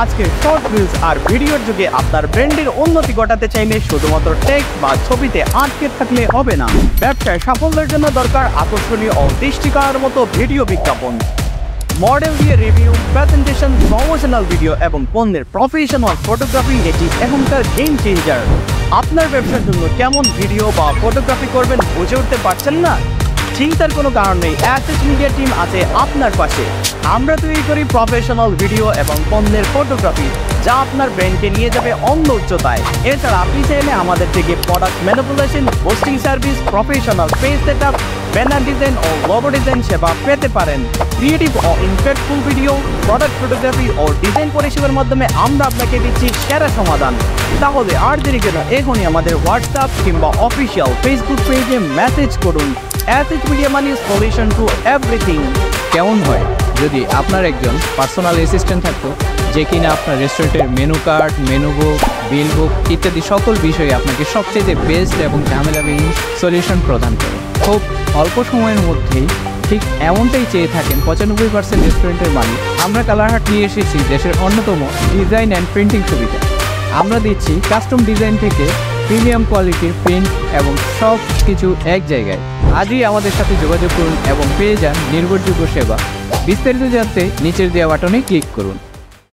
আজকে short reels আর ভিডিওর যুগে আপনার ব্র্যান্ডের উন্নতি ঘটাতে চাইলে শুধুমাত্র টেক্সট বা ছবিতে আটকে থাকলে হবে না। ব্যবসায় সাফল্যের জন্য দরকার আকর্ষণীয় ও দৃষ্টি করার মতো ভিডিও বিজ্ঞাপন, মডেল দিয়ে রিভিউ, প্রেজেন্টেশন, প্রমোশনাল ভিডিও এবং পণ্যের প্রফেশনাল ফটোগ্রাফি এটি এখনকার গেম চেঞ্জার। আপনার ব্যবসার জন্য কেমন ভিডিও বা ফটোগ্রাফি করবেন বুঝে উঠতে পারছেন না? চিন্তার কোনো কারণ নেই, অ্যাসেজ মিডিয়া টিম আছে আপনার পাশে। আমরা তৈরি করি প্রফেশনাল ভিডিও এবং পণ্যের ফটোগ্রাফি যা আপনার ব্র্যান্ডকে নিয়ে যাবে অন্য উচ্চতায়। এছাড়া আপনি চাইলে আমাদের থেকে product manipulation, hosting service, professional page setup, banner design ও লোগো ডিজাইন সেবা পেতে পারেন। ক্রিয়েটিভ ও ইমপ্যাক্টফুল ভিডিও, প্রোডাক্ট ফটোগ্রাফি ও ডিজাইন পরিষেবার মাধ্যমে আমরা আপনাকে দিচ্ছি সেরা সমাধান। তাহলে আর দেরি কেন, এখনই আমাদের হোয়াটসঅ্যাপ কিংবা অফিসিয়াল ফেসবুক পেজে মেসেজ করুন। অ্যাসেজ media money solution to everything. কেমন হয় যদি আপনার একজন পার্সোনাল অ্যাসিস্ট্যান্ট থাকতো যে কিনা আপনার রেস্টুরেন্টের মেনু কার্ড, মেনু বুক, বিল বুক ইত্যাদি সকল বিষয়ে আপনাকে সবচেয়ে বেস্ট এবং ঝামেলাবিহীন সলিউশন প্রদান করে খুব অল্প সময়ের মধ্যেই ঠিক এমনটাই চেয়ে থাকেন 95% রেস্টুরেন্টের মালিক। আমরা কালারহাট নিয়ে এসেছি দেশের অন্যতম ডিজাইন অ্যান্ড প্রিন্টিং সুবিধা। আমরা দিচ্ছি কাস্টম ডিজাইন থেকে প্রিমিয়াম কোয়ালিটির প্রিন্ট এবং সব কিছু এক জায়গায়। আজই আমাদের সাথে যোগাযোগ করুন এবং পেয়ে যান নির্ভরযোগ্য সেবা। বিস্তারিত জানতে নিচের দেওয়া বাটনে ক্লিক করুন।